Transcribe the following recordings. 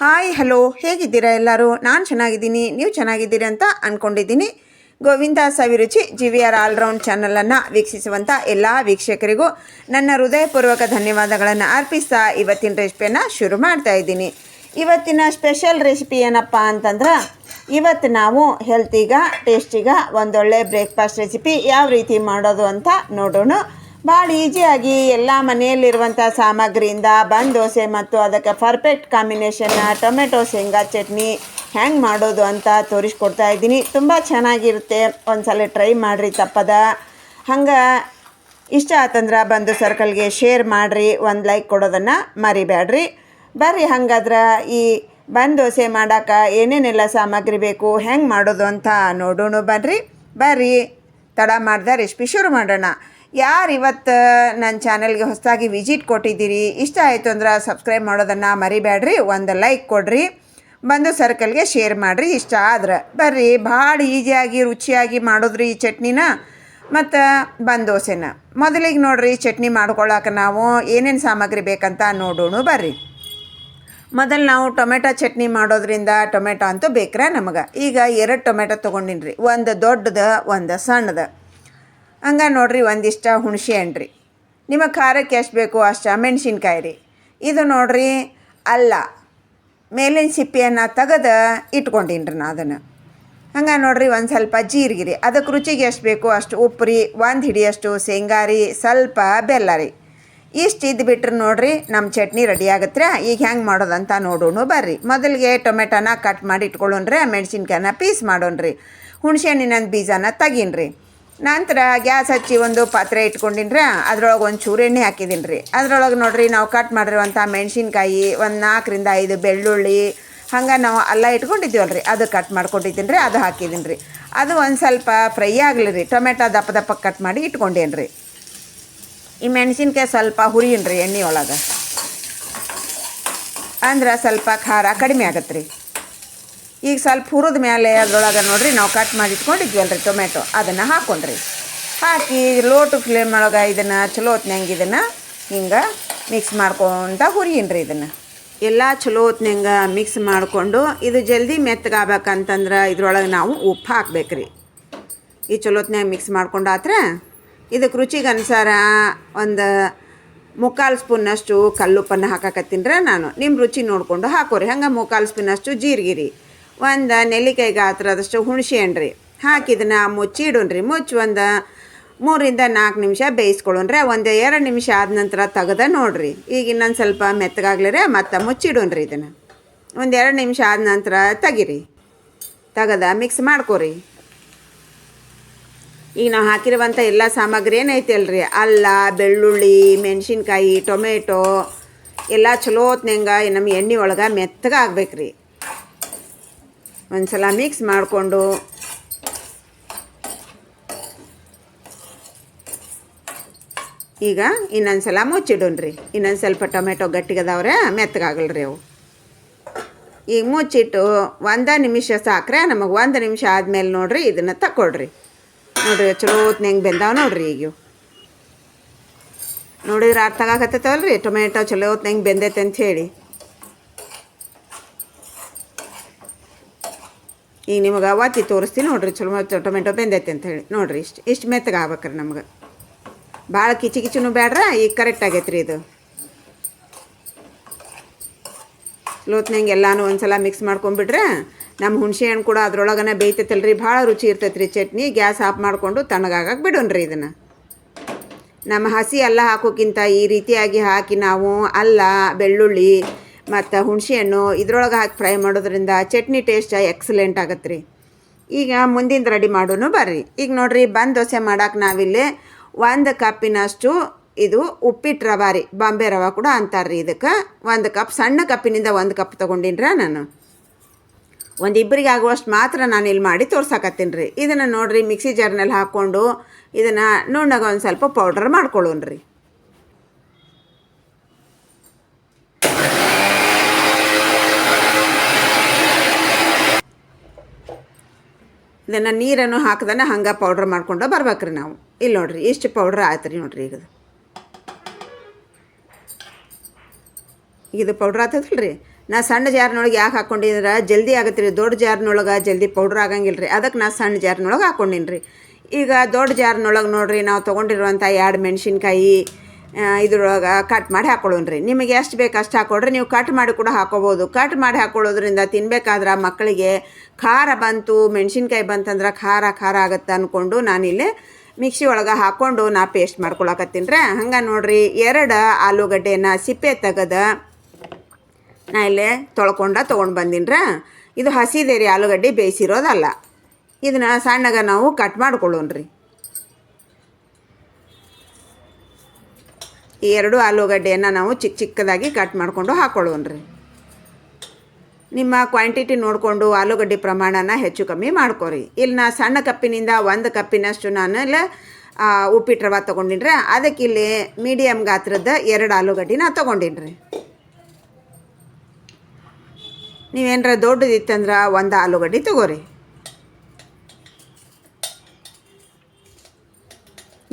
Hi hello, ಹೇಗಿದ್ದೀರಾ ಎಲ್ಲರೂ? ನಾನು ಚೆನ್ನಾಗಿದ್ದೀನಿ, ನೀವು ಚೆನ್ನಾಗಿದ್ದೀರಿ ಅಂತ ಅಂದ್ಕೊಂಡಿದ್ದೀನಿ. ಗೋವಿಂದ ಸವಿರುಚಿ GVR ಆಲ್ರೌಂಡ್ ಚಾನಲನ್ನು ವೀಕ್ಷಿಸುವಂಥ ಎಲ್ಲ ವೀಕ್ಷಕರಿಗೂ ನನ್ನ ಹೃದಯಪೂರ್ವಕ ಧನ್ಯವಾದಗಳನ್ನು ಅರ್ಪಿಸ್ತಾ ಇವತ್ತಿನ ರೆಸಿಪಿಯನ್ನು ಶುರು ಮಾಡ್ತಾ ಇದ್ದೀನಿ. ಇವತ್ತಿನ ಸ್ಪೆಷಲ್ ರೆಸಿಪಿ ಏನಪ್ಪ ಅಂತಂದ್ರೆ, ಇವತ್ತು ನಾವು ಹೆಲ್ತಿಗ ಟೇಸ್ಟಿಗ ಒಂದೊಳ್ಳೆ ಬ್ರೇಕ್ಫಾಸ್ಟ್ ರೆಸಿಪಿ ಯಾವ ರೀತಿ ಮಾಡೋದು ಅಂತ ನೋಡೋಣ. ಭಾಳ ಈಸಿಯಾಗಿ ಎಲ್ಲ ಮನೆಯಲ್ಲಿರುವಂಥ ಸಾಮಗ್ರಿಯಿಂದ ಬನ್ ದೋಸೆ ಮತ್ತು ಅದಕ್ಕೆ ಪರ್ಫೆಕ್ಟ್ ಕಾಂಬಿನೇಷನ್ನ ಟೊಮೆಟೊ ಶೇಂಗಾ ಚಟ್ನಿ ಹೆಂಗೆ ಮಾಡೋದು ಅಂತ ತೋರಿಸ್ಕೊಡ್ತಾ ಇದ್ದೀನಿ. ತುಂಬ ಚೆನ್ನಾಗಿರುತ್ತೆ, ಒಂದು ಸಲ ಟ್ರೈ ಮಾಡಿರಿ ತಪ್ಪದ. ಹಂಗೆ ಇಷ್ಟ ಆತಂದ್ರೆ ಬಂದು ಸರ್ಕಲ್ಗೆ ಶೇರ್ ಮಾಡಿರಿ, ಒಂದು ಲೈಕ್ ಕೊಡೋದನ್ನು ಮರಿಬೇಡ್ರಿ. ಬರ್ರಿ ಹಂಗಾದ್ರೆ ಈ ಬನ್ ದೋಸೆ ಮಾಡೋಕೆ ಏನೇನೆಲ್ಲ ಸಾಮಗ್ರಿ ಬೇಕು, ಹೆಂಗೆ ಮಾಡೋದು ಅಂತ ನೋಡೋಣ. ಬರ್ರಿ ತಡ ಮಾಡ್ದೆ ರೆಸಿಪಿ ಶುರು ಮಾಡೋಣ. ಯಾರು ಇವತ್ತು ನನ್ನ ಚಾನಲ್ಗೆ ಹೊಸದಾಗಿ ವಿಸಿಟ್ ಕೊಟ್ಟಿದ್ದೀರಿ, ಇಷ್ಟ ಆಯಿತು ಅಂದ್ರೆ ಸಬ್ಸ್ಕ್ರೈಬ್ ಮಾಡೋದನ್ನು ಮರಿಬೇಡ್ರಿ, ಒಂದು ಲೈಕ್ ಕೊಡ್ರಿ, ಬಂದು ಸರ್ಕಲ್ಗೆ ಶೇರ್ ಮಾಡಿರಿ ಇಷ್ಟ ಆದ್ರೆ. ಬರ್ರಿ, ಭಾಳ ಈಸಿಯಾಗಿ ರುಚಿಯಾಗಿ ಮಾಡೋದ್ರಿ ಈ ಚಟ್ನಿನ ಮತ್ತು ಬನ್ ದೋಸೆನ. ಮೊದಲಿಗೆ ನೋಡ್ರಿ, ಚಟ್ನಿ ಮಾಡ್ಕೊಳ್ಳೋಕೆ ನಾವು ಏನೇನು ಸಾಮಗ್ರಿ ಬೇಕಂತ ನೋಡೋಣ. ಬರ್ರಿ, ಮೊದಲು ನಾವು ಟೊಮೆಟೊ ಚಟ್ನಿ ಮಾಡೋದ್ರಿಂದ ಟೊಮೆಟೊ ಅಂತೂ ಬೇಕ್ರೆ ನಮಗೆ. ಈಗ 2 ಟೊಮೆಟೊ ತೊಗೊಂಡಿನಿ ರೀ, ಒಂದು ದೊಡ್ಡದು ಒಂದು ಸಣ್ಣದು. ಹಂಗೆ ನೋಡ್ರಿ, ಒಂದಿಷ್ಟ ಹುಣಸೆ ಹಣ್ಣು ರೀ, ನಿಮಗೆ ಖಾರಕ್ಕೆ ಎಷ್ಟು ಬೇಕು ಅಷ್ಟು. ಮೆಣಸಿನ್ಕಾಯಿ ರೀ, ಇದು ನೋಡ್ರಿ ಅಲ್ಲ ಮೇಲಿನ ಸಿಪ್ಪೆಯನ್ನು ತೆಗೆದು ಇಟ್ಕೊಂಡಿನಿ ರೀ ನಾ ಅದನ್ನು. ಹಂಗೆ ನೋಡ್ರಿ ಒಂದು ಸ್ವಲ್ಪ ಜೀರಿಗೆ ರೀ, ಅದಕ್ಕೆ ರುಚಿಗೆ ಎಷ್ಟು ಬೇಕು ಅಷ್ಟು ಉಪ್ಪು ರೀ, 1 ಹಿಡಿಯಷ್ಟು ಶೇಂಗಾ ರೀ, ಸ್ವಲ್ಪ ಬೆಲ್ಲ ರೀ. ಇಷ್ಟು ಇದ್ಬಿಟ್ರೆ ನೋಡ್ರಿ ನಮ್ಮ ಚಟ್ನಿ ರೆಡಿ ಆಗುತ್ತೆ. ಈಗ ಹೆಂಗೆ ಮಾಡೋದಂತ ನೋಡೋಣ. ಬರ್ರಿ, ಮೊದಲಿಗೆ ಟೊಮೆಟೊನ ಕಟ್ ಮಾಡಿ ಇಟ್ಕೊಳ್ಳೋಣ್ರಿ, ಮೆಣಸಿನ್ಕಾಯನ್ನ ಪೀಸ್ ಮಾಡೋಣ್ರಿ, ಹುಣಸೆ ಹಣ್ಣಿನ ಬೀಜನ ತೆಗೀನ್ರಿ. ನಂತರ ಗ್ಯಾಸ್ ಹಚ್ಚಿ ಒಂದು ಪಾತ್ರೆ ಇಟ್ಕೊಂಡಿನಿ ರೀ, ಅದ್ರೊಳಗೆ ಒಂದು ಚೂರು ಎಣ್ಣೆ ಹಾಕಿದ್ದೀನಿ ರೀ. ಅದ್ರೊಳಗೆ ನೋಡ್ರಿ ನಾವು ಕಟ್ ಮಾಡಿರುವಂಥ ಮೆಣಸಿನ್ಕಾಯಿ, ಒಂದು 4 ರಿಂದ 5 ಬೆಳ್ಳುಳ್ಳಿ, ಹಂಗೆ ನಾವು ಅಲ್ಲ ಇಟ್ಕೊಂಡಿದ್ದೀವಲ್ಲ ರೀ, ಅದು ಕಟ್ ಮಾಡ್ಕೊಂಡಿದ್ದೀನಿ ರೀ, ಅದು ಹಾಕಿದ್ದೀನಿ ರೀ. ಅದು ಒಂದು ಸ್ವಲ್ಪ ಫ್ರೈ ಆಗಲಿ ರೀ. ಟೊಮೆಟೊ ದಪ್ಪ ಕಟ್ ಮಾಡಿ ಇಟ್ಕೊಂಡೇನಿ ರೀ. ಈ ಮೆಣಸಿನ್ಕಾಯಿ ಸ್ವಲ್ಪ ಹುರಿಯನ್ ರೀ ಎಣ್ಣೆ ಒಳಗೆ, ಅಂದ್ರೆ ಸ್ವಲ್ಪ ಖಾರ ಕಡಿಮೆ ಆಗತ್ತೆ ರೀ. ಈಗ ಸ್ವಲ್ಪ ಹುರಿದ ಮೇಲೆ ಅದ್ರೊಳಗೆ ನೋಡ್ರಿ ನಾವು ಕಟ್ ಮಾಡಿ ಇಟ್ಕೊಂಡಿದ್ವಲ್ಲ ರೀ ಟೊಮೆಟೊ, ಅದನ್ನು ಹಾಕ್ಕೊಂಡ್ರಿ. ಹಾಕಿ ಲೋ ಟು ಫ್ಲೇಮ್ ಒಳಗೆ ಇದನ್ನು ಚಲೋ ಹೊತ್ನಂಗೆ ಇದನ್ನು ಹಿಂಗೆ ಮಿಕ್ಸ್ ಮಾಡ್ಕೊತ ಹುರಿಯನ್ರಿ. ಇದನ್ನು ಎಲ್ಲ ಚಲೋ ಹೊತ್ನಂಗೆ ಮಿಕ್ಸ್ ಮಾಡಿಕೊಂಡು ಇದು ಜಲ್ದಿ ಮೆತ್ತಗಾಗಬೇಕಂತಂದ್ರೆ ಇದ್ರೊಳಗೆ ನಾವು ಉಪ್ಪು ಹಾಕ್ಬೇಕು ರೀ. ಈ ಚಲೋ ಹೊತ್ನಾಗ ಮಿಕ್ಸ್ ಮಾಡ್ಕೊಂಡು ಆದ್ರೆ ಇದಕ್ಕೆ ರುಚಿಗೆ ಅನುಸಾರ ಒಂದು 3/4 ಸ್ಪೂನಷ್ಟು ಕಲ್ಲುಪ್ಪನ್ನು ಹಾಕಕತ್ತೀನಿ ರೀ ನಾನು. ನಿಮ್ಮ ರುಚಿ ನೋಡಿಕೊಂಡು ಹಾಕೋರಿ. ಹಂಗೆ 3/4 ಸ್ಪೂನಷ್ಟು ಜೀರಿಗೆ ರೀ, ಒಂದು ನೆಲ್ಲಿಕಾಯಿ ಗಾತ್ರದಷ್ಟು ಹುಣಸೆ ಹಣ್ಣು ರೀ ಹಾಕಿದನ್ನ ಮುಚ್ಚಿ ಇಡೋಣ್ರಿ. ಮುಚ್ಚಿ ಒಂದು 3 ರಿಂದ 4 ನಿಮಿಷ ಬೇಯಿಸ್ಕೊಳ್ಳೋಣ್ರಿ. ಒಂದು 2 ನಿಮಿಷ ಆದ ನಂತರ ತೆಗೆದ ನೋಡಿರಿ. ಈಗ ಇನ್ನೊಂದು ಸ್ವಲ್ಪ ಮೆತ್ತಗಾಗ್ಲಿರೆ ಮತ್ತೆ ಮುಚ್ಚಿಡೋಣ್ರಿ. ಇದನ್ನು ಒಂದು 2 ನಿಮಿಷ ಆದ ನಂತರ ತೆಗೀರಿ, ತೆಗೆದ ಮಿಕ್ಸ್ ಮಾಡ್ಕೊರಿ. ಈಗ ನಾವು ಹಾಕಿರುವಂಥ ಎಲ್ಲ ಸಾಮಗ್ರಿ ಏನೈತಿ ಅಲ್ರಿ, ಅಲ್ಲ ಬೆಳ್ಳುಳ್ಳಿ ಮೆಣಸಿನ್ಕಾಯಿ ಟೊಮೆಟೊ ಎಲ್ಲ ಚಲೋ ಹೊತ್ನಂಗೆ ನಮ್ಮ ಎಣ್ಣೆ ಒಳಗೆ ಮೆತ್ತಗೆ ಆಗ್ಬೇಕು ರೀ. ಒಂದು ಸಲ ಮಿಕ್ಸ್ ಮಾಡಿಕೊಂಡು ಈಗ ಇನ್ನೊಂದು ಸಲ ಮುಚ್ಚಿಡೋಣ್ರಿ. ಇನ್ನೊಂದು ಸ್ವಲ್ಪ ಟೊಮೆಟೊ ಗಟ್ಟಿಗದವ್ರೆ, ಮೆತ್ತಗಾಗಲ್ರಿ ಅವು. ಈಗ ಮುಚ್ಚಿಟ್ಟು 1 ನಿಮಿಷ ಸಾಕ್ರೆ ನಮಗೆ. 1 ನಿಮಿಷ ಆದಮೇಲೆ ನೋಡಿರಿ ಇದನ್ನು ತಗೊಳ್ರಿ. ನೋಡಿರಿ ಚಲೋ ಹೊತ್ನಂಗೆ ಬೆಂದಾವ ನೋಡಿರಿ. ಈಗ ನೋಡಿದ್ರೆ ಅರ್ಥ ಆಗತ್ತವಲ್ರಿ ಟೊಮೆಟೊ ಚಲೋ ಹೊತ್ನಂಗೆ ಬೆಂದೈತೆ ಅಂತ ಹೇಳಿ. ಈಗ ನಿಮಗೆ ಅವತ್ತಿ ತೋರಿಸ್ತೀನಿ ನೋಡಿರಿ ಚಲೋ ಟೊಮೆಟೊ ಬೆಂದೈತೆ ಅಂತ ಹೇಳಿ. ನೋಡಿರಿ ಇಷ್ಟು ಮೆತ್ತಗೆ ಆಗ್ಬೇಕ್ರಿ ನಮ್ಗೆ, ಭಾಳ ಕಿಚಿನೂ ಬೇಡ್ರ. ಈಗ ಕರೆಕ್ಟ್ ಆಗೈತೆ ರೀ ಇದು. ಚಲೋ ಹೊತ್ನಂಗೆ ಎಲ್ಲನೂ ಒಂದು ಸಲ ಮಿಕ್ಸ್ ಮಾಡ್ಕೊಂಬಿಟ್ರೆ ನಮ್ಮ ಹುಣಸೆ ಹಣ್ಣು ಕೂಡ ಅದ್ರೊಳಗನೆ ಬೇಯ್ತೈತಲ್ರಿ, ಭಾಳ ರುಚಿ ಇರ್ತೈತೆ ರೀ ಚಟ್ನಿ. ಗ್ಯಾಸ್ ಆಫ್ ಮಾಡಿಕೊಂಡು ತಣ್ಣಗಾಗಕ್ಕೆ ಬಿಡೋಣ್ರಿ. ಇದನ್ನು ನಮ್ಮ ಹಸಿ ಅಲ್ಲ ಹಾಕೋಕ್ಕಿಂತ ಈ ರೀತಿಯಾಗಿ ಹಾಕಿ ನಾವು ಅಲ್ಲ ಬೆಳ್ಳುಳ್ಳಿ ಮತ್ತು ಹುಣಸೆ ಹಣ್ಣು ಇದ್ರೊಳಗೆ ಹಾಕಿ ಫ್ರೈ ಮಾಡೋದ್ರಿಂದ ಚಟ್ನಿ ಟೇಸ್ಟ್ ಎಕ್ಸಲೆಂಟ್ ಆಗತ್ತೆ ರೀ. ಈಗ ಮುಂದಿನ ರೆಡಿ ಮಾಡೋಣ. ಬರ್ರಿ, ಈಗ ನೋಡಿರಿ ಬನ್ ದೋಸೆ ಮಾಡೋಕೆ ನಾವಿಲ್ಲಿ 1 ಕಪ್ಪಿನಷ್ಟು ಇದು ಉಪ್ಪಿಟ್ಟು ರವೆ ರೀ, ಬಾಂಬೆ ರವೆ ಕೂಡ ಅಂತಾರೆ ರೀ ಇದಕ್ಕೆ. 1 ಕಪ್, ಸಣ್ಣ ಕಪ್ಪಿನಿಂದ 1 ಕಪ್ ತೊಗೊಂಡಿನ್ರ ನಾನು. ಒಂದು ಇಬ್ಬರಿಗೆ ಆಗುವಷ್ಟು ಮಾತ್ರ ನಾನು ಇಲ್ಲಿ ಮಾಡಿ ತೋರ್ಸಕತ್ತೀನಿ ರೀ. ಇದನ್ನು ನೋಡಿರಿ ಮಿಕ್ಸಿ ಜಾರ್ನಲ್ಲಿ ಹಾಕ್ಕೊಂಡು ಇದನ್ನು ನುಣ್ಣಗೆ ಒಂದು ಸ್ವಲ್ಪ ಪೌಡ್ರ್ ಮಾಡ್ಕೊಳ್ಳೋಣ್ರಿ. ಇದನ್ನು ನೀರನ್ನು ಹಾಕ್ದನೆ ಹಂಗೆ ಪೌಡ್ರ್ ಮಾಡ್ಕೊಂಡು ಬರ್ಬೇಕ್ರಿ ನಾವು. ಇಲ್ಲಿ ನೋಡಿರಿ ಇಷ್ಟು ಪೌಡ್ರ್ ಆಯ್ತು ರೀ. ನೋಡಿರಿ ಈಗ ಇದು ಪೌಡ್ರ್ ಆತದಲ್ಲ ರೀ. ನಾ ಸಣ್ಣ ಜಾರ್ನೊಳಗೆ ಯಾಕೆ ಹಾಕ್ಕೊಂಡಿದ್ರೆ ಜಲ್ದಿ ಆಗತ್ತೆ ರೀ. ದೊಡ್ಡ ಜಾರ್ನೊಳಗೆ ಜಲ್ದಿ ಪೌಡ್ರ್ ಆಗಂಗಿಲ್ಲ ರೀ, ಅದಕ್ಕೆ ನಾ ಸಣ್ಣ ಜಾರ್ನೊಳಗೆ ಹಾಕ್ಕೊಂಡೀನಿ ರೀ. ಈಗ ದೊಡ್ಡ ಜಾರ್ನೊಳಗೆ ನೋಡಿರಿ ನಾವು ತೊಗೊಂಡಿರುವಂಥ 2 ಮೆಣಸಿನ್ಕಾಯಿ ಇದ್ರೊಳಗೆ ಕಟ್ ಮಾಡಿ ಹಾಕ್ಕೊಳ್ಳೋಣ ರೀ. ನಿಮಗೆ ಎಷ್ಟು ಬೇಕು ಅಷ್ಟು ಹಾಕ್ಕೊಡ್ರಿ. ನೀವು ಕಟ್ ಮಾಡಿ ಕೂಡ ಹಾಕ್ಕೋಬೋದು. ಕಟ್ ಮಾಡಿ ಹಾಕ್ಕೊಳ್ಳೋದ್ರಿಂದ ತಿನ್ಬೇಕಾದ್ರೆ ಮಕ್ಕಳಿಗೆ ಖಾರ ಬಂತು, ಮೆಣಸಿನ್ಕಾಯಿ ಬಂತಂದ್ರೆ ಖಾರ ಖಾರ ಆಗುತ್ತೆ ಅಂದ್ಕೊಂಡು ನಾನಿಲ್ಲಿ ಮಿಕ್ಸಿ ಒಳಗೆ ಹಾಕ್ಕೊಂಡು ನಾ ಪೇಸ್ಟ್ ಮಾಡ್ಕೊಳಕತ್ತೀನಿ ರೀ. ಹಂಗೆ ನೋಡಿರಿ 2 ಆಲೂಗಡ್ಡೆನ ಸಿಪ್ಪೆ ತೆಗೆದು ನಾ ಇಲ್ಲೇ ತೊಗೊಂಡು ಬಂದೀನಿ ರೀ. ಇದು ಹಸಿದೆ ರೀ, ಆಲೂಗಡ್ಡೆ ಬೇಯಿಸಿರೋದಲ್ಲ. ಇದನ್ನು ಸಣ್ಣಗೆ ನಾವು ಕಟ್ ಮಾಡ್ಕೊಳ್ಳೋಣ ರೀ. ಈ 2 ಆಲೂಗಡ್ಡೆಯನ್ನು ನಾವು ಚಿಕ್ಕ ಚಿಕ್ಕದಾಗಿ ಕಟ್ ಮಾಡಿಕೊಂಡು ಹಾಕ್ಕೊಳ್ಳೋಣ ರೀ. ನಿಮ್ಮ ಕ್ವಾಂಟಿಟಿ ನೋಡಿಕೊಂಡು ಆಲೂಗಡ್ಡೆ ಪ್ರಮಾಣನ ಹೆಚ್ಚು ಕಮ್ಮಿ ಮಾಡ್ಕೊರಿ. ಇಲ್ಲಿ ನಾ ಸಣ್ಣ ಕಪ್ಪಿನಿಂದ 1 ಕಪ್ಪಿನಷ್ಟು ನಾನು ಇಲ್ಲ ಉಪ್ಪಿಟ್ಟು ರವೆ ತೊಗೊಂಡಿನಿ ರೀ. ಅದಕ್ಕೆ ಇಲ್ಲಿ ಮೀಡಿಯಮ್ ಗಾತ್ರದ 2 ಆಲೂಗಡ್ಡೆ ನಾ ತೊಗೊಂಡಿನಿ ರೀ. ನೀವೇನರ ದೊಡ್ಡದಿತ್ತಂದ್ರೆ 1 ಆಲೂಗಡ್ಡೆ ತೊಗೋರಿ.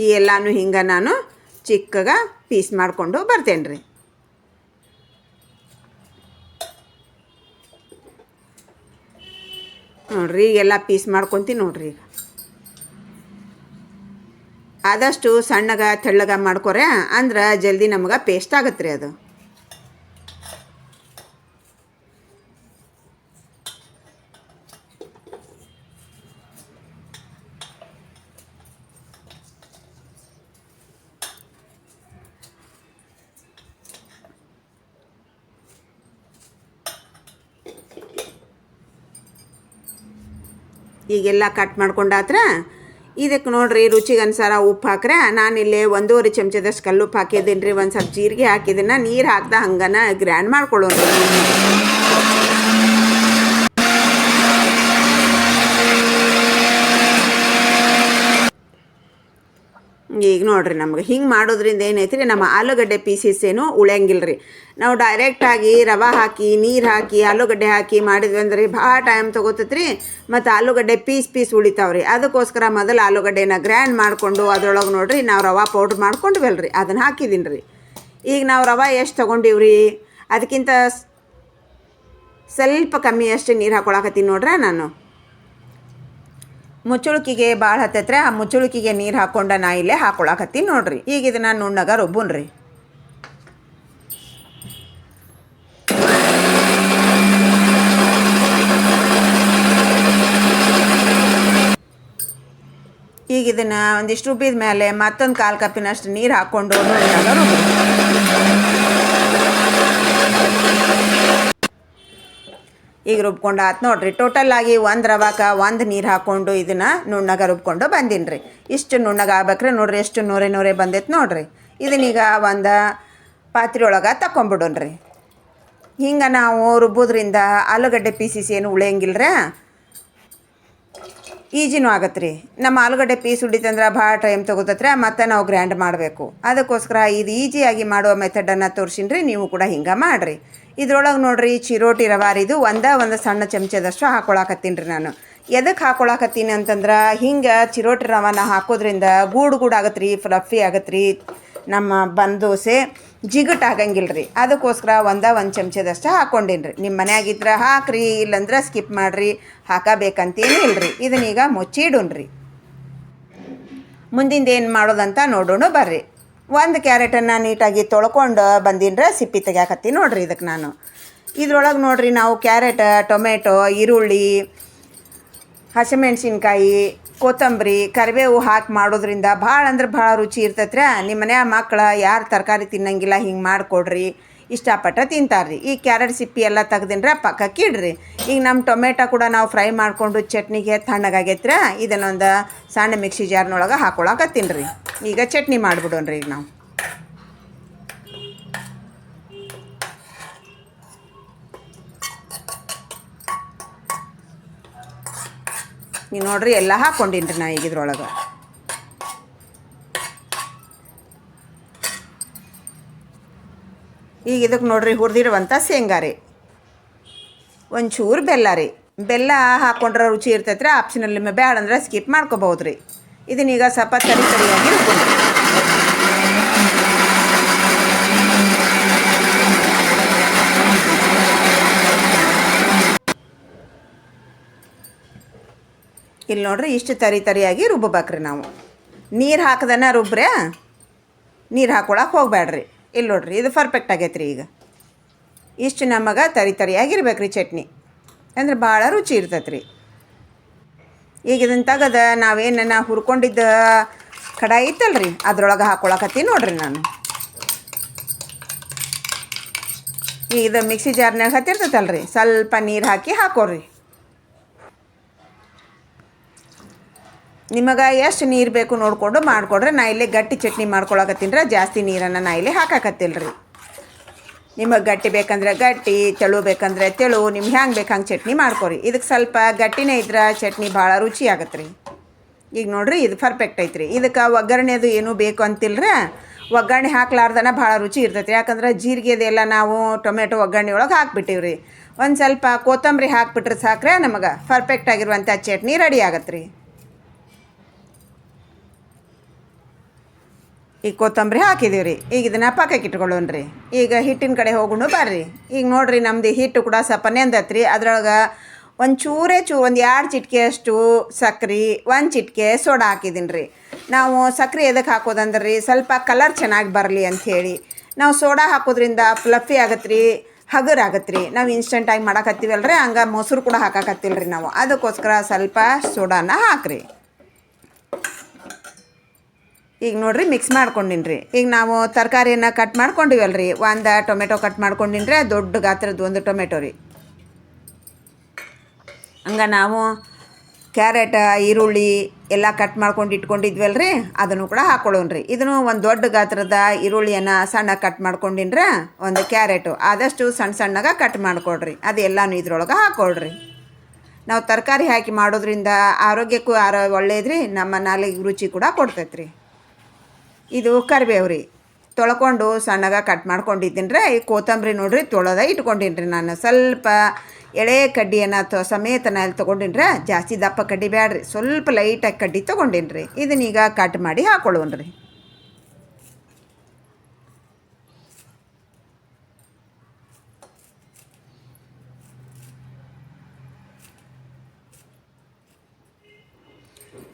ಈ ಎಲ್ಲನೂ ಹಿಂಗೆ ನಾನು ಚಿಕ್ಕಗೆ ಪೀಸ್ ಮಾಡಿಕೊಂಡು ಬರ್ತೇನೆ ರೀ. ನೋಡಿರಿ ಎಲ್ಲ ಪೀಸ್ ಮಾಡ್ಕೊತೀನಿ ನೋಡಿರಿ. ಈಗ ಆದಷ್ಟು ಸಣ್ಣಗೆ ತೆಳ್ಳಗೆ ಮಾಡ್ಕೊರೆ ಅಂದ್ರೆ ಜಲ್ದಿ ನಮಗೆ ಪೇಸ್ಟ್ ಆಗತ್ತೆ ರೀ ಅದು. ಈಗೆಲ್ಲ ಕಟ್ ಮಾಡ್ಕೊಂಡಾತ್ರ ಇದಕ್ಕೆ ನೋಡಿರಿ ರುಚಿಗೆ ಅನುಸಾರ ಉಪ್ಪು ಹಾಕ್ರೆ ನಾನಿಲ್ಲಿ 1.5 ಚಮಚದಷ್ಟು ಕಲ್ಲುಪ್ಪು ಹಾಕಿದ್ದೀನಿ ರೀ. ಒಂದು ಸ್ವಲ್ಪ ಜೀರಿಗೆ ಹಾಕಿದ್ದನ್ನು ನೀರು ಹಾಕ್ದ ಹಂಗನ ಗ್ರ್ಯಾಂಡ್ ಮಾಡ್ಕೊಳ್ಳೋಣ. ಈಗ ನೋಡಿರಿ ನಮ್ಗೆ ಹಿಂಗೆ ಮಾಡೋದ್ರಿಂದ ಏನೈತಿ ರೀ, ನಮ್ಮ ಆಲೂಗಡ್ಡೆ ಪೀಸಸ್ ಏನು ಉಳಿಯಂಗಿಲ್ಲ ರೀ. ನಾವು ಡೈರೆಕ್ಟಾಗಿ ರವೆ ಹಾಕಿ ನೀರು ಹಾಕಿ ಆಲೂಗಡ್ಡೆ ಹಾಕಿ ಮಾಡಿದ್ವಿ ಅಂದ್ರೆ ಭಾಳ ಟೈಮ್ ತೊಗೋತೈತೆ ರೀ. ಮತ್ತು ಆಲೂಗಡ್ಡೆ ಪೀಸ್ ಉಳಿತಾವೆ ರೀ. ಅದಕ್ಕೋಸ್ಕರ ಮೊದಲು ಆಲೂಗಡ್ಡೆನ ಗ್ರ್ಯಾಂಡ್ ಮಾಡಿಕೊಂಡು ಅದ್ರೊಳಗೆ ನೋಡಿರಿ ನಾವು ರವೆ ಪೌಡ್ರ್ ಮಾಡ್ಕೊಂಡ್ವಲ್ಲ ರೀ, ಅದನ್ನು ಹಾಕಿದ್ದೀನಿ ರೀ. ಈಗ ನಾವು ರವೆ ಎಷ್ಟು ತೊಗೊಂಡಿವ್ರಿ ಅದಕ್ಕಿಂತ ಸ್ವಲ್ಪ ಕಮ್ಮಿ ಅಷ್ಟೇ ನೀರು ಹಾಕ್ಕೊಳಕತ್ತೀನಿ ನೋಡ್ರಿ. ನಾನು ಮುಚ್ಚುಳಿಕಿಗೆ ಭಾಳ ಹತ್ತೈತ್ರೆ, ಆ ಮುಚ್ಚುಳಿಕಿಗೆ ನೀರು ಹಾಕ್ಕೊಂಡು ನಾ ಇಲ್ಲೇ ಹಾಕ್ಕೊಳಕತ್ತೀನಿ ನೋಡ್ರಿ. ಈಗ ಇದನ್ನು ನುಣ್ಣಗೆ ರುಬ್ಬುನ್ರಿ. ಈಗ ಇದನ್ನು ಒಂದಿಷ್ಟು ರುಬ್ಬಿದ ಮೇಲೆ ಮತ್ತೊಂದು 1/4 ಕಪ್ಪಿನಷ್ಟು ನೀರು ಹಾಕ್ಕೊಂಡು ನುಣ್ಣಗೆ ರುಬ್ಬಿ. ಈಗ ರುಬ್ಕೊಂಡು ಆತು ನೋಡಿರಿ. ಟೋಟಲಾಗಿ 1 ರವಾಕ 1 ನೀರು ಹಾಕ್ಕೊಂಡು ಇದನ್ನು ನುಣ್ಣಗೆ ರುಬ್ಕೊಂಡು ಬಂದೀನಿ ರೀ. ಇಷ್ಟು ನುಣ್ಣಗೆ ಆಗ್ಬೇಕ್ರೆ ನೋಡಿರಿ ಎಷ್ಟು ನೂರೆ ಬಂದೈತೆ ನೋಡಿರಿ. ಇದನ್ನೀಗ ಒಂದು ಪಾತ್ರೆ ಒಳಗೆ ತಗೊಂಬಿಡೋಣ್ರಿ. ಹಿಂಗೆ ನಾವು ರುಬ್ಬೋದ್ರಿಂದ ಆಲೂಗಡ್ಡೆ ಪೀಸಸ್ ಏನು ಉಳಿಯಂಗಿಲ್ಲ ರೀ, ಈಜಿನೂ ಆಗತ್ತೆ ರೀ. ನಮ್ಮ ಆಲೂಗಡ್ಡೆ ಪೀಸ್ ಉಳಿತಂದ್ರೆ ಭಾಳ ಟೈಮ್ ತೊಗೋತತ್ರೆ, ಮತ್ತು ನಾವು ಗ್ರ್ಯಾಂಡ್ ಮಾಡಬೇಕು. ಅದಕ್ಕೋಸ್ಕರ ಇದು ಈಜಿಯಾಗಿ ಮಾಡುವ ಮೆಥಡನ್ನು ತೋರಿಸಿನಿ ರೀ. ನೀವು ಕೂಡ ಹಿಂಗೆ ಮಾಡಿರಿ. ಇದ್ರೊಳಗೆ ನೋಡಿರಿ ಚಿರೋಟಿ ರವಾರಿದು ಒಂದು ಸಣ್ಣ ಚಮಚದಷ್ಟು ಹಾಕ್ಕೊಳಕತ್ತೀನಿ ರೀ. ನಾನು ಎದಕ್ಕೆ ಹಾಕ್ಕೊಳಕತ್ತೀನಿ ಅಂತಂದ್ರೆ ಹಿಂಗೆ ಚಿರೋಟಿ ರವಾನ ಹಾಕೋದ್ರಿಂದ ಗೂಡು ಆಗತ್ತೆ ರೀ, ಫ್ಲಫಿ ಆಗತ್ತೆ ರೀ. ನಮ್ಮ ಬನ್ ದೋಸೆ ಜಿಗುಟ್ ಆಗಂಗಿಲ್ಲ ರೀ. ಅದಕ್ಕೋಸ್ಕರ ಒಂದು ಚಮಚದಷ್ಟು ಹಾಕ್ಕೊಂಡೀನಿ ರೀ. ನಿಮ್ಮ ಮನ್ಯಾಗಿದ್ರೆ ಹಾಕ್ರಿ, ಇಲ್ಲಂದ್ರೆ ಸ್ಕಿಪ್ ಮಾಡಿರಿ, ಹಾಕಬೇಕಂತೇನೂ ಇಲ್ಲರಿ. ಇದನ್ನೀಗ ಮುಚ್ಚಿಡೋಣ್ರಿ. ಮುಂದಿಂದ ಏನು ಮಾಡೋದಂತ ನೋಡೋಣ ಬರ್ರಿ. 1 ಕ್ಯಾರೆಟನ್ನು ನೀಟಾಗಿ ತೊಳ್ಕೊಂಡು ಬಂದೀನಿ ರೀ. ಸಿಪ್ಪಿ ತೆಗ್ಯಾಕತ್ತೀನಿ ನೋಡಿರಿ. ಇದಕ್ಕೆ ನಾನು ಇದ್ರೊಳಗೆ ನೋಡಿರಿ ನಾವು ಕ್ಯಾರೆಟ್, ಟೊಮೆಟೊ, ಈರುಳ್ಳಿ, ಹಸಿಮೆಣ್ಸಿನ್ಕಾಯಿ, ಕೊತ್ತಂಬರಿ, ಕರಿಬೇವು ಹಾಕಿ ಮಾಡೋದ್ರಿಂದ ಭಾಳ ಅಂದ್ರೆ ಭಾಳ ರುಚಿ ಇರ್ತೈತ್ರಿ. ನಿಮ್ಮ ಮನ್ಯಾಗ ಮಕ್ಳು ಯಾರು ತರಕಾರಿ ತಿನ್ನಂಗಿಲ್ಲ ಹಿಂಗೆ ಮಾಡಿಕೊಡ್ರಿ, ಇಷ್ಟಪಟ್ಟು ತಿಂತಾರ್ರಿ. ಈ ಕ್ಯಾರೆಟ್ ಸಿಪ್ಪಿ ಎಲ್ಲ ತೆಗ್ದಿನ್ರ ಪಕ್ಕಕ್ಕೆ ಇಡ್ರಿ. ಈಗ ನಮ್ಮ ಟೊಮೆಟೊ ಕೂಡ ನಾವು ಫ್ರೈ ಮಾಡಿಕೊಂಡು ಚಟ್ನಿಗೆ ತಣ್ಣಗಾಗೈತ್ರಿ. ಇದನ್ನೊಂದು ಸಣ್ಣ ಮಿಕ್ಸಿ ಜಾರ್ನೊಳಗೆ ಹಾಕ್ಕೊಳಕತ್ತೀನಿ ರೀ. ಈಗ ಚಟ್ನಿ ಮಾಡಿಬಿಡೋಣ್ರಿ. ಈಗ ನಾವು ನೀವು ನೋಡಿರಿ ಎಲ್ಲ ಹಾಕ್ಕೊಂಡಿನಿ ರೀ ನಾ ಈಗ ಇದ್ರೊಳಗೆ. ಈಗ ಇದಕ್ಕೆ ನೋಡಿರಿ ಹುರಿದಿರುವಂಥ ಶೇಂಗಾ ರೀ, ಒಂಚೂರು ಬೆಲ್ಲ ರೀ. ಬೆಲ್ಲ ಹಾಕ್ಕೊಂಡ್ರೆ ರುಚಿ ಇರ್ತೈತ್ರಿ. ಆಪ್ಷನಲ್ ನಿಮಗೆ ಬೇಡ ಅಂದ್ರೆ ಸ್ಕಿಪ್ ಮಾಡ್ಕೋಬೋದು ರೀ. ಇದನ್ನೀಗ ಸ್ವಲ್ಪ ತರಿಯಾಗಿ ರುಬ್ಕೊಂಡ್ರಿ. ಇಲ್ಲಿ ನೋಡ್ರಿ ಇಷ್ಟು ತರಿಯಾಗಿ ರುಬ್ಬಬೇಕ್ರಿ ನಾವು. ನೀರು ಹಾಕದನ್ನ ರುಬ್ಬ್ರೆ, ನೀರು ಹಾಕೊಳಕ್ಕೆ ಹೋಗ್ಬೇಡ್ರಿ. ಇಲ್ಲಿ ನೋಡ್ರಿ ಇದು ಪರ್ಫೆಕ್ಟ್ ಆಗೈತೆ ರೀ. ಈಗ ಇಷ್ಟು ನಮಗೆ ತರಿಯಾಗಿರ್ಬೇಕು ರೀ ಚಟ್ನಿ, ಅಂದ್ರೆ ಭಾಳ ರುಚಿ ಇರ್ತೈತೆ ರೀ. ಈಗ ಇದನ್ನು ತೆಗೆದು ನಾವೇನು ಹುರ್ಕೊಂಡಿದ್ದ ಕಡಾಯಿ ಇತ್ತಲ್ರಿ ಅದ್ರೊಳಗೆ ಹಾಕೊಳಕತ್ತೀನಿ ನೋಡ್ರಿ ನಾನು. ಈಗ ಇದು ಮಿಕ್ಸಿ ಜಾರ್ನಾಗ ಹತ್ತಿರ್ತೈತಲ್ರಿ, ಸ್ವಲ್ಪ ನೀರು ಹಾಕಿ ಹಾಕೋರಿ. ನಿಮಗೆ ಎಷ್ಟು ನೀರು ಬೇಕು ನೋಡಿಕೊಂಡು ಮಾಡಿಕೊಡ್ರೆ. ನಾ ಇಲ್ಲೇ ಗಟ್ಟಿ ಚಟ್ನಿ ಮಾಡ್ಕೊಳಕತ್ತೀನಿ. ಜಾಸ್ತಿ ನೀರನ್ನು ನಾ ಇಲ್ಲೇ ಹಾಕಾಕತ್ತಿಲ್ಲ ರೀ. ನಿಮಗೆ ಗಟ್ಟಿ ಬೇಕಂದ್ರೆ ಗಟ್ಟಿ, ತೆಳು ಬೇಕಂದ್ರೆ ತೆಳು, ನಿಮ್ಗೆ ಹೆಂಗೆ ಬೇಕು ಹಂಗೆ ಚಟ್ನಿ ಮಾಡ್ಕೊರಿ. ಇದಕ್ಕೆ ಸ್ವಲ್ಪ ಗಟ್ಟಿನೇ ಇದ್ರೆ ಚಟ್ನಿ ಭಾಳ ರುಚಿ ಆಗತ್ತೆ ರೀ. ಈಗ ನೋಡಿರಿ ಇದು ಪರ್ಫೆಕ್ಟ್ ಐತ್ರಿ. ಇದಕ್ಕೆ ಒಗ್ಗರಣೆ ಅದು ಏನೂ ಬೇಕು ಅಂತಿಲ್ಲರೆ, ಒಗ್ಗರಣೆ ಹಾಕ್ಲಾರ್ದನ ಭಾಳ ರುಚಿ ಇರ್ತೈತಿ. ಯಾಕಂದ್ರೆ ಜೀರಿಗೆದೆಲ್ಲ ನಾವು ಟೊಮೆಟೊ ಒಗ್ಗರಣೆ ಒಳಗೆ ಹಾಕ್ಬಿಟ್ಟಿವಿ ರೀ. ಒಂದು ಸ್ವಲ್ಪ ಕೊತ್ತಂಬರಿ ಹಾಕ್ಬಿಟ್ರೆ ಸಾಕ್ರೆ ನಮಗೆ ಪರ್ಫೆಕ್ಟ್ ಆಗಿರುವಂಥ ಚಟ್ನಿ ರೆಡಿ ಆಗತ್ತೆ ರೀ. ಈಗ ಕೊತ್ತಂಬರಿ ಹಾಕಿದ್ದೀವಿ ರೀ. ಈಗ ಇದನ್ನು ಪಕ್ಕಕ್ಕೆ ಇಟ್ಕೊಳ್ಳೋಣ ರೀ. ಈಗ ಹಿಟ್ಟಿನ ಕಡೆ ಹೋಗೋಣ ಬರ್ರಿ. ಈಗ ನೋಡಿರಿ ನಮ್ಮದು ಹಿಟ್ಟು ಕೂಡ ಸ್ವಲ್ಪ ನೆಂದತ್ರಿ. ಅದ್ರೊಳಗೆ ಒಂದು 2 ಚಿಟಿಕೆ ಅಷ್ಟು ಸಕ್ರೆ, 1 ಚಿಟಿಕೆ ಸೋಡಾ ಹಾಕಿದ್ದೀನಿ ರೀ. ನಾವು ಸಕ್ರೆ ಎದಕ್ಕೆ ಹಾಕೋದಂದ್ರೆ ರೀ, ಸ್ವಲ್ಪ ಕಲರ್ ಚೆನ್ನಾಗಿ ಬರಲಿ ಅಂಥೇಳಿ. ನಾವು ಸೋಡಾ ಹಾಕೋದ್ರಿಂದ ಫ್ಲಫಿ ಆಗತ್ತೆ ರೀ, ಹಗರ್ ಆಗತ್ತೆ ರೀ. ನಾವು ಇನ್ಸ್ಟೆಂಟಾಗಿ ಮಾಡಕತ್ತೀವಲ್ರಿ, ಹಂಗೆ ಮೊಸರು ಕೂಡ ಹಾಕಾಕತ್ತಿಲ್ಲ ರೀ ನಾವು. ಅದಕ್ಕೋಸ್ಕರ ಸ್ವಲ್ಪ ಸೋಡಾನ ಹಾಕ್ರಿ. ಈಗ ನೋಡಿರಿ ಮಿಕ್ಸ್ ಮಾಡ್ಕೊಂಡಿನಿ ರೀ. ಈಗ ನಾವು ತರಕಾರಿಯನ್ನು ಕಟ್ ಮಾಡ್ಕೊಂಡಿವಲ್ರಿ, ಒಂದು ಟೊಮೆಟೊ ಕಟ್ ಮಾಡ್ಕೊಂಡಿನಿ ರೀ, ದೊಡ್ಡ ಗಾತ್ರದ ಒಂದು ಟೊಮೆಟೊ ರೀ. ಹಂಗೆ ನಾವು ಕ್ಯಾರೆಟ್, ಈರುಳ್ಳಿ ಎಲ್ಲ ಕಟ್ ಮಾಡ್ಕೊಂಡು ಇಟ್ಕೊಂಡಿದ್ವಲ್ರಿ, ಅದನ್ನು ಕೂಡ ಹಾಕ್ಕೊಳ್ಳೋಣ ರೀ. ಇದನ್ನು ಒಂದು ದೊಡ್ಡ ಗಾತ್ರದ ಈರುಳ್ಳಿಯನ್ನು ಸಣ್ಣ ಕಟ್ ಮಾಡ್ಕೊಂಡಿನ್ರಿ. ಒಂದು ಕ್ಯಾರೆಟು ಆದಷ್ಟು ಸಣ್ಣಗೆ ಕಟ್ ಮಾಡಿಕೊಡ್ರಿ. ಅದು ಎಲ್ಲನೂ ಇದ್ರೊಳಗೆ ಹಾಕ್ಕೊಳ್ರಿ. ನಾವು ತರಕಾರಿ ಹಾಕಿ ಮಾಡೋದ್ರಿಂದ ಆರೋಗ್ಯಕ್ಕೂ ಒಳ್ಳೇದ್ರಿ, ನಮ್ಮ ನಾಲಿಗೆ ರುಚಿ ಕೂಡ ಕೊಡ್ತೈತೆ ರೀ. ಇದು ಕರಿಬೇವು ರೀ, ತೊಳ್ಕೊಂಡು ಸಣ್ಣಗೆ ಕಟ್ ಮಾಡ್ಕೊಂಡಿದ್ದೀನಿ ರೀ. ಈ ಕೊತ್ತಂಬರಿ ನೋಡಿರಿ ತೊಳೆದ ಇಟ್ಕೊಂಡಿನಿ ರೀ. ನಾನು ಸ್ವಲ್ಪ ಎಳೆ ಕಡ್ಡಿಯನ್ನು ಸಮೇತ ನಾನು ತೊಗೊಂಡಿನಿ ರೀ. ಜಾಸ್ತಿ ದಪ್ಪ ಕಡ್ಡಿ ಬೇಡ್ರಿ, ಸ್ವಲ್ಪ ಲೈಟಾಗಿ ಕಡ್ಡಿ ತೊಗೊಂಡಿನಿ ರೀ. ಇದನ್ನೀಗ ಕಟ್ ಮಾಡಿ ಹಾಕೊಳ್ಳೋಣ ರೀ.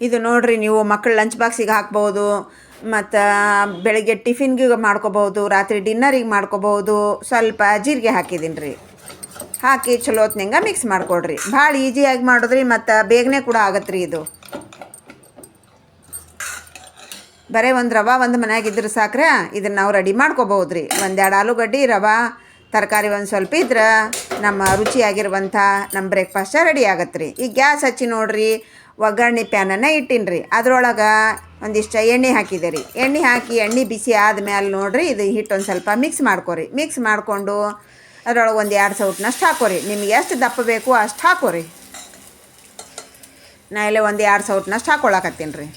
ಇದು ನೋಡಿರಿ, ನೀವು ಮಕ್ಕಳು ಲಂಚ್ ಬಾಕ್ಸಿಗೆ ಹಾಕ್ಬೋದು, ಮತ್ತು ಬೆಳಗ್ಗೆ ಟಿಫಿನ್ಗೆ ಮಾಡ್ಕೋಬೋದು, ರಾತ್ರಿ ಡಿನ್ನರಿಗೆ ಮಾಡ್ಕೋಬೋದು. ಸ್ವಲ್ಪ ಜೀರಿಗೆ ಹಾಕಿದ್ದೀನಿ ರೀ. ಹಾಕಿ ಚಲೋ ಹೊತ್ನಂಗೆ ಮಿಕ್ಸ್ ಮಾಡಿಕೊಡ್ರಿ. ಭಾಳ ಈಸಿಯಾಗಿ ಮಾಡಿದ್ರಿ, ಮತ್ತು ಬೇಗನೆ ಕೂಡ ಆಗತ್ತೆ ರೀ. ಇದು ಬರೀ ಒಂದು ಮನ್ಯಾಗಿದ್ರೆ ಸಾಕ್ರೆ ಇದನ್ನು ನಾವು ರೆಡಿ ಮಾಡ್ಕೋಬೋದು ರೀ. 1-2 ಆಲೂಗಡ್ಡೆ, ರವೆ, ತರಕಾರಿ ಒಂದು ಸ್ವಲ್ಪ ಇದ್ರೆ ನಮ್ಮ ರುಚಿಯಾಗಿರುವಂಥ ನಮ್ಮ ಬ್ರೇಕ್ಫಾಸ್ಟ್ ರೆಡಿ ಆಗತ್ತೆ ರೀ. ಈಗ ಗ್ಯಾಸ್ ಹಚ್ಚಿ ನೋಡಿರಿ, ಒಗ್ಗರಣೆ ಪ್ಯಾನನ್ನು ಇಟ್ಟಿನಿ ರೀ. ಅದ್ರೊಳಗೆ ಒಂದಿಷ್ಟು ಎಣ್ಣೆ ಹಾಕಿದೆ ರೀ. ಎಣ್ಣೆ ಹಾಕಿ ಎಣ್ಣೆ ಬಿಸಿ ಆದಮೇಲೆ ನೋಡಿರಿ, ಇದು ಹಿಟ್ಟೊಂದು ಸ್ವಲ್ಪ ಮಿಕ್ಸ್ ಮಾಡ್ಕೊರಿ. ಮಿಕ್ಸ್ ಮಾಡಿಕೊಂಡು ಅದ್ರೊಳಗೆ 1-2 ಸೌಟ್ನಷ್ಟು ಹಾಕೋರಿ. ನಿಮ್ಗೆ ಎಷ್ಟು ದಪ್ಪ ಬೇಕು ಅಷ್ಟು ಹಾಕೋರಿ. ನಾ ಇಲ್ಲೇ 1-2 ಸೌಟ್ನಷ್ಟು ಹಾಕೊಳಕತ್ತೀನಿ ರೀ.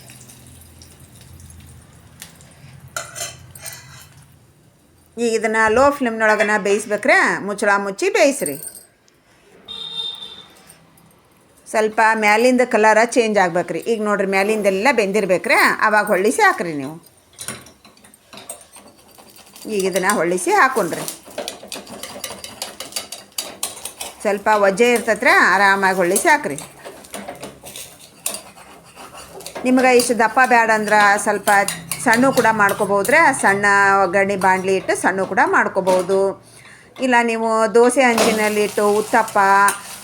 ಈಗ ಇದನ್ನು ಲೋ ಫ್ಲೇಮ್ನೊಳಗನ ಬೇಯಿಸ್ಬೇಕ್ರೆ, ಮುಚ್ಚಳ ಮುಚ್ಚಿ ಬೇಯಿಸ್ರಿ. ಸ್ವಲ್ಪ ಮ್ಯಾಲಿಂದ ಕಲರ ಚೇಂಜ್ ಆಗ್ಬೇಕ್ರಿ. ಈಗ ನೋಡಿರಿ ಮ್ಯಾಲಿಂದೆಲ್ಲ ಬೆಂದಿರ್ಬೇಕ್ರೆ, ಆವಾಗ ಹೊಳ್ಳಿಸಿ ಹಾಕ್ರಿ ನೀವು. ಈಗ ಇದನ್ನು ಹೊಳ್ಳಿಸಿ ಹಾಕೊಂಡ್ರಿ. ಸ್ವಲ್ಪ ವಜ್ಜೆ ಇರ್ತೈತ್ರೆ, ಆರಾಮಾಗಿ ಹೊಳ್ಳಿಸಿ ಹಾಕ್ರಿ. ನಿಮ್ಗೆ ಇಷ್ಟು ದಪ್ಪ ಬೇಡ ಅಂದ್ರೆ ಸ್ವಲ್ಪ ಸಣ್ಣ ಕೂಡ ಮಾಡ್ಕೋಬೋದ್ರೆ, ಸಣ್ಣ ಒಗ್ಗರಣೆ ಬಾಣಲಿ ಇಟ್ಟು ಸಣ್ಣ ಕೂಡ ಮಾಡ್ಕೋಬೋದು. ಇಲ್ಲ ನೀವು ದೋಸೆ ಹಂಚಿನಲ್ಲಿ ಇಟ್ಟು ಉತ್ತಪ್ಪ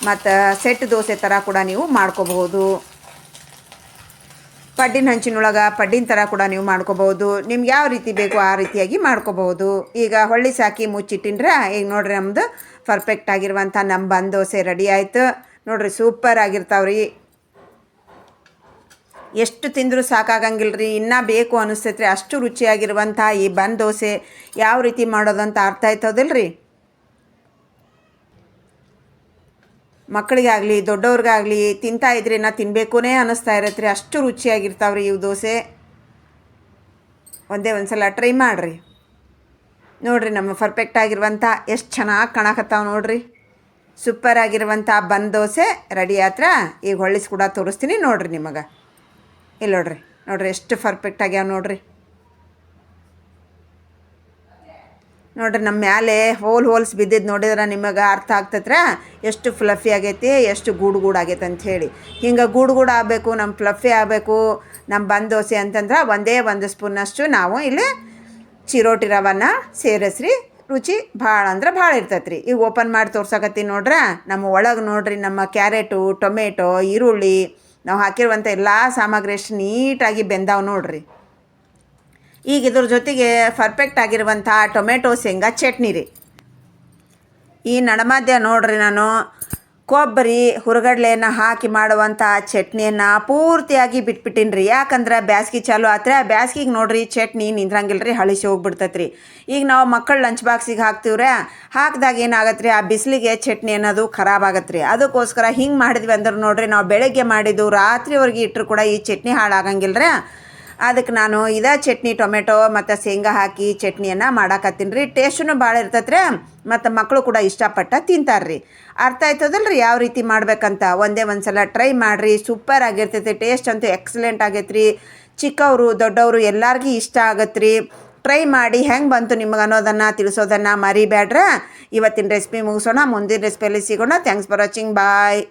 ಮತ್ತು ಸೆಟ್ ದೋಸೆ ಥರ ಕೂಡ ನೀವು ಮಾಡ್ಕೋಬಹುದು. ಪಡ್ಡಿನ ಹಂಚಿನೊಳಗೆ ಪಡ್ಡಿನ ಥರ ಕೂಡ ನೀವು ಮಾಡ್ಕೋಬೋದು. ನಿಮ್ಗೆ ಯಾವ ರೀತಿ ಬೇಕೋ ಆ ರೀತಿಯಾಗಿ ಮಾಡ್ಕೋಬೋದು. ಈಗ ಹೊಳ್ಳಿ ಸಾಕಿ ಮುಚ್ಚಿಟ್ಟಿನ್ರೆ. ಈಗ ನೋಡಿರಿ ನಮ್ಮದು ಪರ್ಫೆಕ್ಟ್ ಆಗಿರುವಂಥ ನಮ್ಮ ಬನ್ ದೋಸೆ ರೆಡಿ ಆಯಿತು ನೋಡಿರಿ. ಸೂಪರ್ ಆಗಿರ್ತಾವ್ರಿ. ಎಷ್ಟು ತಿಂದರೂ ಸಾಕಾಗಂಗಿಲ್ಲ ರೀ, ಇನ್ನೂ ಬೇಕು ಅನಿಸ್ತೈತ್ರಿ. ಅಷ್ಟು ರುಚಿಯಾಗಿರುವಂಥ ಈ ಬನ್ ದೋಸೆ ಯಾವ ರೀತಿ ಮಾಡೋದಂತ ಅರ್ಥ ಆಯ್ತದಿಲ್ಲ ರೀ. ಮಕ್ಕಳಿಗಾಗಲಿ ದೊಡ್ಡವ್ರಿಗಾಗಲಿ ತಿಂತಾಯಿದ್ರೆ ನಾ ತಿನ್ನಬೇಕೇ ಅನ್ನಿಸ್ತಾ ಇರತ್ತೆ ರೀ. ಅಷ್ಟು ರುಚಿಯಾಗಿರ್ತಾವ್ರಿ ಇವು ದೋಸೆ. ಒಂದು ಸಲ ಟ್ರೈ ಮಾಡಿರಿ. ನೋಡಿರಿ ನಮ್ಮ ಪರ್ಫೆಕ್ಟ್ ಆಗಿರುವಂಥ ಎಷ್ಟು ಚೆನ್ನಾಗಿ ಕಾಣಕತ್ತಾವ ನೋಡಿರಿ. ಸೂಪರ್ ಆಗಿರುವಂಥ ಬನ್ ದೋಸೆ ರೆಡಿ ಆತ್ರ. ಈಗ ಹೊಳ್ಳಿಸಿ ಕೂಡ ತೋರಿಸ್ತೀನಿ ನೋಡಿರಿ ನಿಮಗೆ. ಇಲ್ಲಿ ನೋಡಿರಿ ಎಷ್ಟು ಪರ್ಫೆಕ್ಟ್ ಆಗ್ಯಾವ ನೋಡಿರಿ. ನೋಡ್ರಿ ನಮ್ಮ ಮ್ಯಾಲೆ ಹೋಲ್ಸ್ ಬಿದ್ದಿದ್ದು ನೋಡಿದ್ರೆ ನಿಮಗೆ ಅರ್ಥ ಆಗ್ತತ್ರ ಎಷ್ಟು ಫ್ಲಫಿ ಆಗೈತಿ, ಎಷ್ಟು ಗೂಡು ಆಗೈತೆ ಅಂಥೇಳಿ. ಹಿಂಗೆ ಗೂಡು ಆಗಬೇಕು, ನಮ್ಮ ಫ್ಲಫಿ ಆಗಬೇಕು ನಮ್ಮ ಬಂದ್ ದೋಸೆ ಅಂತಂದ್ರೆ ಒಂದೇ ಒಂದು ಸ್ಪೂನಷ್ಟು ನಾವು ಇಲ್ಲಿ ಚಿರೋಟಿ ರವನ್ನ ಸೇರಿಸ್ರಿ. ರುಚಿ ಭಾಳ ಅಂದ್ರೆ ಭಾಳ ಇರ್ತೈತೆ ರೀ. ಈಗ ಓಪನ್ ಮಾಡಿ ತೋರ್ಸಕತ್ತೀನಿ ನೋಡ್ರಿ. ನಮ್ಮ ಒಳಗೆ ನೋಡ್ರಿ ನಮ್ಮ ಕ್ಯಾರೆಟು, ಟೊಮೆಟೊ, ಈರುಳ್ಳಿ ನಾವು ಹಾಕಿರುವಂಥ ಎಲ್ಲ ಸಾಮಗ್ರಿ ಎಷ್ಟು ನೀಟಾಗಿ ಬೆಂದಾವೆ ನೋಡ್ರಿ. ಈಗ ಇದ್ರ ಜೊತೆಗೆ ಪರ್ಫೆಕ್ಟ್ ಆಗಿರುವಂಥ ಟೊಮೆಟೊ ಶೇಂಗಾ ಚಟ್ನಿ ರೀ. ಈ ನಡಮಧ್ಯ ನೋಡ್ರಿ ನಾನು ಕೊಬ್ಬರಿ ಹುರಗಡ್ಲೆಯನ್ನು ಹಾಕಿ ಮಾಡುವಂಥ ಚಟ್ನಿಯನ್ನು ಪೂರ್ತಿಯಾಗಿ ಬಿಟ್ಬಿಟ್ಟಿನಿ ರೀ. ಯಾಕಂದ್ರೆ ಬ್ಯಾಸ್ಗೆ ಚಾಲು ಆತ್ರೆ ಬ್ಯಾಸ್ಗಿಗೆ ನೋಡ್ರಿ ಚಟ್ನಿ ನಿಂದ್ರಂಗಿಲ್ಲ ರೀ, ಹಳಿಸಿ ಹೋಗ್ಬಿಡ್ತೈತೆ ರೀ. ಈಗ ನಾವು ಮಕ್ಕಳು ಲಂಚ್ ಬಾಕ್ಸಿಗೆ ಹಾಕ್ತೀವ್ರೆ, ಹಾಕಿದಾಗ ಏನಾಗತ್ತೆ ರೀ, ಆ ಬಿಸಿಲಿಗೆ ಚಟ್ನಿ ಅನ್ನೋದು ಖರಾಬ್ ಆಗತ್ತೆ ರೀ. ಅದಕ್ಕೋಸ್ಕರ ಹಿಂಗೆ ಮಾಡಿದ್ವಿ ಅಂದ್ರೆ ನೋಡ್ರಿ, ನಾವು ಬೆಳಗ್ಗೆ ಮಾಡಿದ್ದು ರಾತ್ರಿವರೆಗೆ ಇಟ್ಟರು ಕೂಡ ಈ ಚಟ್ನಿ ಹಾಳಾಗಂಗಿಲ್ಲ ರೀ. ಅದಕ್ಕೆ ನಾನು ಇದೇ ಚಟ್ನಿ ಟೊಮೆಟೊ ಮತ್ತು ಶೇಂಗಾ ಹಾಕಿ ಚಟ್ನಿಯನ್ನು ಮಾಡಾಕತ್ತೀನಿ ರೀ. ಟೇಸ್ಟೂ ಭಾಳ ಇರ್ತೈತೆ ರೀ, ಮತ್ತು ಮಕ್ಕಳು ಕೂಡ ಇಷ್ಟಪಟ್ಟ ತಿಂತಾರೆ ರೀ. ಅರ್ಥ ಆಯ್ತದಲ್ಲ ರೀ ಯಾವ ರೀತಿ ಮಾಡ್ಬೇಕಂತ. ಒಂದೇ ಒಂದು ಸಲ ಟ್ರೈ ಮಾಡಿರಿ, ಸೂಪರ್ ಆಗಿರ್ತೈತೆ. ಟೇಸ್ಟ್ ಅಂತೂ ಎಕ್ಸಲೆಂಟ್ ಆಗೈತೆ ರೀ. ಚಿಕ್ಕವರು ದೊಡ್ಡವರು ಎಲ್ಲರಿಗೂ ಇಷ್ಟ ಆಗತ್ತೆ ರೀ. ಟ್ರೈ ಮಾಡಿ ಹೆಂಗೆ ಬಂತು ನಿಮಗೆ ಅನ್ನೋದನ್ನು ತಿಳಿಸೋದನ್ನು ಮರಿಬೇಡ್ರ. ಇವತ್ತಿನ ರೆಸಿಪಿ ಮುಗಿಸೋಣ, ಮುಂದಿನ ರೆಸಿಪಿಯಲ್ಲಿ ಸಿಗೋಣ. Thanks for watching, bye.